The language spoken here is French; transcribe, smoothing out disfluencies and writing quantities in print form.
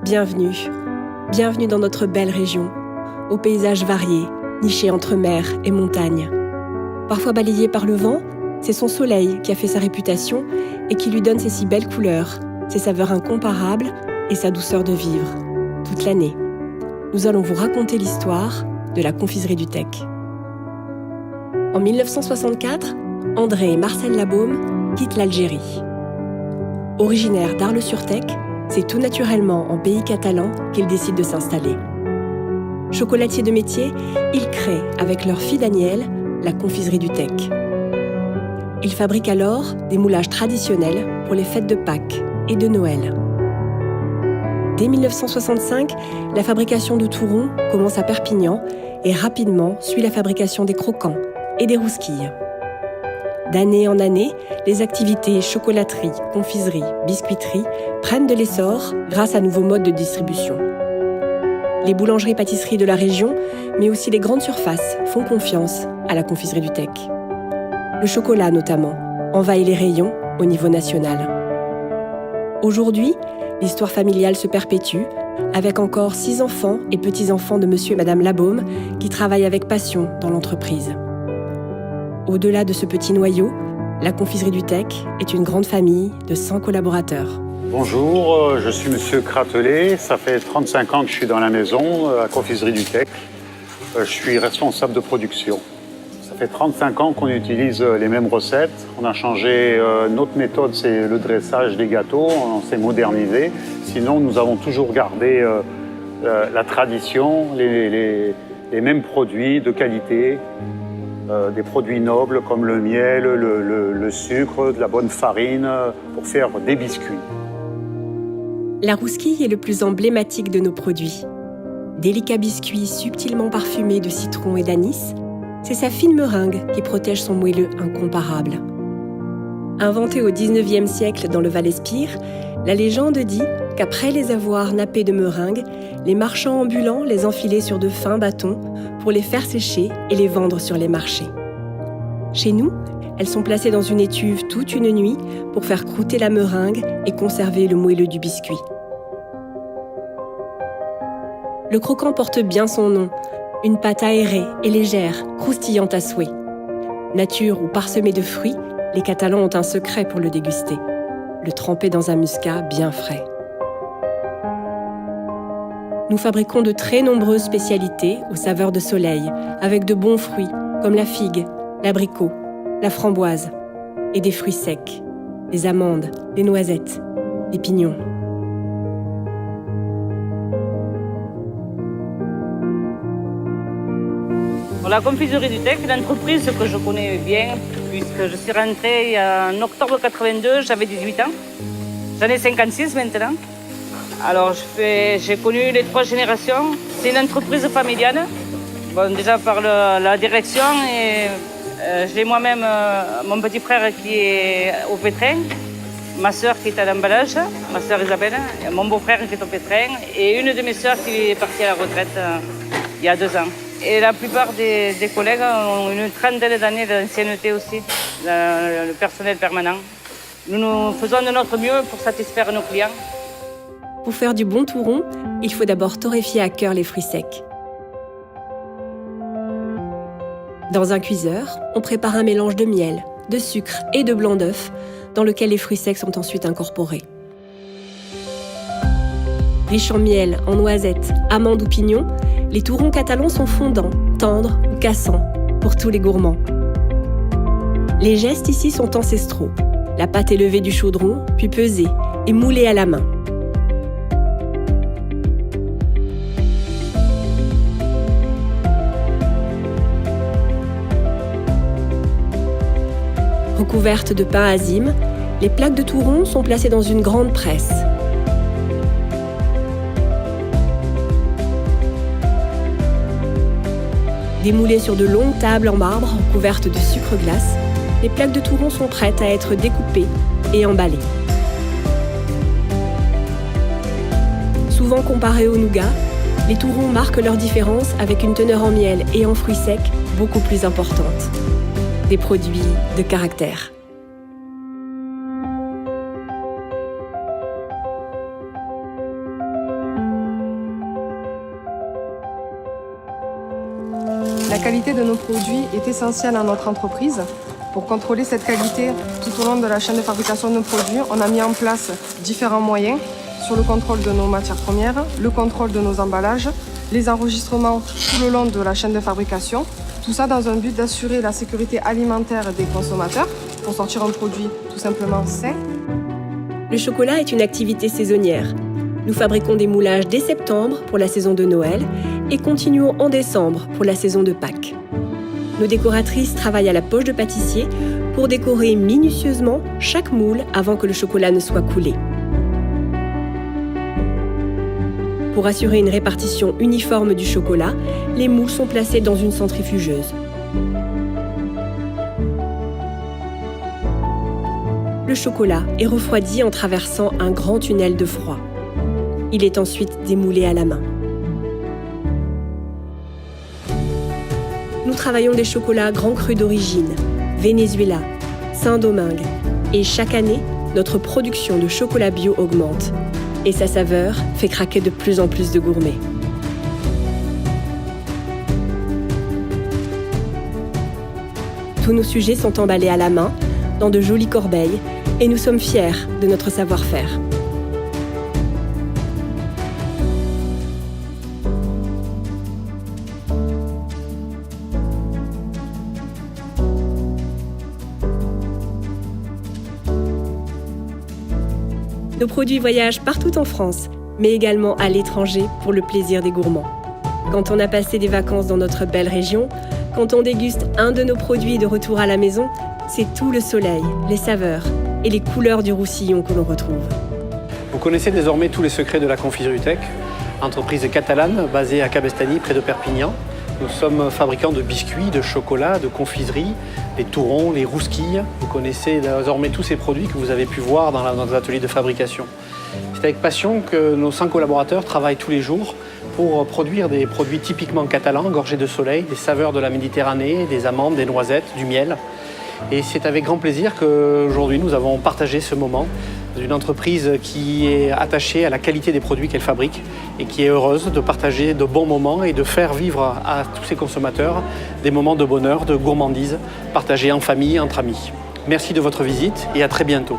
Bienvenue. Bienvenue dans notre belle région, aux paysages variés, nichés entre mer et montagne. Parfois balayé par le vent, c'est son soleil qui a fait sa réputation et qui lui donne ses si belles couleurs, ses saveurs incomparables et sa douceur de vivre, toute l'année. Nous allons vous raconter l'histoire de la confiserie du Tech. En 1964, André et Marcel Labaume quittent l'Algérie. Originaires d'Arles-sur-Tech, c'est tout naturellement en pays catalan qu'ils décident de s'installer. Chocolatiers de métier, ils créent, avec leur fille Danielle, la confiserie du Tech. Ils fabriquent alors des moulages traditionnels pour les fêtes de Pâques et de Noël. Dès 1965, la fabrication de tourons commence à Perpignan et rapidement suit la fabrication des croquants et des rousquilles. D'année en année, les activités chocolaterie, confiserie, biscuiterie prennent de l'essor grâce à nouveaux modes de distribution. Les boulangeries-pâtisseries de la région, mais aussi les grandes surfaces, font confiance à la confiserie du Tech. Le chocolat, notamment, envahit les rayons au niveau national. Aujourd'hui, l'histoire familiale se perpétue, avec encore 6 enfants et petits-enfants de monsieur et madame Labaume qui travaillent avec passion dans l'entreprise. Au-delà de ce petit noyau, la confiserie du Tech est une grande famille de 100 collaborateurs. Bonjour, je suis monsieur Cratelet. Ça fait 35 ans que je suis dans la maison, à la confiserie du Tech. Je suis responsable de production. Ça fait 35 ans qu'on utilise les mêmes recettes. On a changé notre méthode, c'est le dressage des gâteaux. On s'est modernisé. Sinon, nous avons toujours gardé la tradition, les mêmes produits de qualité. Des produits nobles comme le miel, le sucre, de la bonne farine pour faire des biscuits. La rousquille est le plus emblématique de nos produits. Délicat biscuit subtilement parfumé de citron et d'anis, c'est sa fine meringue qui protège son moelleux incomparable. Inventée au XIXe siècle dans le Val-Espire, la légende dit qu'après les avoir nappés de meringue, les marchands ambulants les enfilaient sur de fins bâtons pour les faire sécher et les vendre sur les marchés. Chez nous, elles sont placées dans une étuve toute une nuit pour faire croûter la meringue et conserver le moelleux du biscuit. Le croquant porte bien son nom, une pâte aérée et légère, croustillante à souhait. Nature ou parsemée de fruits, les Catalans ont un secret pour le déguster, le tremper dans un muscat bien frais. Nous fabriquons de très nombreuses spécialités aux saveurs de soleil, avec de bons fruits comme la figue, l'abricot, la framboise et des fruits secs, les amandes, les noisettes, les pignons. La confiserie du Tech, l'entreprise que je connais bien, puisque je suis rentrée en octobre 82, j'avais 18 ans. J'en ai 56 maintenant. Alors j'ai connu les 3 générations. C'est une entreprise familiale. Bon, déjà par la direction et j'ai moi-même mon petit frère qui est au pétrin, ma sœur qui est à l'emballage, ma sœur Isabelle, mon beau-frère qui est au pétrin et une de mes sœurs qui est partie à la retraite il y a 2 ans. Et la plupart des collègues ont une trentaine d'années d'ancienneté aussi, le personnel permanent. Nous faisons de notre mieux pour satisfaire nos clients. Pour faire du bon touron, il faut d'abord torréfier à cœur les fruits secs. Dans un cuiseur, on prépare un mélange de miel, de sucre et de blanc d'œuf, dans lequel les fruits secs sont ensuite incorporés. Riches en miel, en noisettes, amandes ou pignons, les tourons catalans sont fondants, tendres ou cassants, pour tous les gourmands. Les gestes ici sont ancestraux. La pâte est levée du chaudron, puis pesée et moulée à la main. Recouvertes de pain azime, les plaques de tourons sont placées dans une grande presse. Démoulées sur de longues tables en marbre recouvertes de sucre glace, les plaques de tourons sont prêtes à être découpées et emballées. Souvent comparés au nougat, les tourons marquent leur différence avec une teneur en miel et en fruits secs beaucoup plus importante. Des produits de caractère. La qualité de nos produits est essentielle à notre entreprise. Pour contrôler cette qualité tout au long de la chaîne de fabrication de nos produits, on a mis en place différents moyens sur le contrôle de nos matières premières, le contrôle de nos emballages, les enregistrements tout le long de la chaîne de fabrication. Tout ça dans un but d'assurer la sécurité alimentaire des consommateurs pour sortir un produit tout simplement sain. Le chocolat est une activité saisonnière. Nous fabriquons des moulages dès septembre pour la saison de Noël et continuons en décembre pour la saison de Pâques. Nos décoratrices travaillent à la poche de pâtissier pour décorer minutieusement chaque moule avant que le chocolat ne soit coulé. Pour assurer une répartition uniforme du chocolat, les moules sont placés dans une centrifugeuse. Le chocolat est refroidi en traversant un grand tunnel de froid. Il est ensuite démoulé à la main. Nous travaillons des chocolats grands crus d'origine, Venezuela, Saint-Domingue. Et chaque année, notre production de chocolat bio augmente. Et sa saveur fait craquer de plus en plus de gourmets. Tous nos sujets sont emballés à la main, dans de jolies corbeilles, et nous sommes fiers de notre savoir-faire. Nos produits voyagent partout en France, mais également à l'étranger pour le plaisir des gourmands. Quand on a passé des vacances dans notre belle région, quand on déguste un de nos produits de retour à la maison, c'est tout le soleil, les saveurs et les couleurs du Roussillon que l'on retrouve. Vous connaissez désormais tous les secrets de la Confiserie Utech, entreprise catalane basée à Cabestany, près de Perpignan. Nous sommes fabricants de biscuits, de chocolat, de confiserie, les tourons, les rousquilles. Vous connaissez désormais tous ces produits que vous avez pu voir dans nos ateliers de fabrication. C'est avec passion que nos 5 collaborateurs travaillent tous les jours pour produire des produits typiquement catalans, gorgés de soleil, des saveurs de la Méditerranée, des amandes, des noisettes, du miel. Et c'est avec grand plaisir qu'aujourd'hui nous avons partagé ce moment d'une entreprise qui est attachée à la qualité des produits qu'elle fabrique et qui est heureuse de partager de bons moments et de faire vivre à tous ses consommateurs des moments de bonheur, de gourmandise, partagés en famille, entre amis. Merci de votre visite et à très bientôt.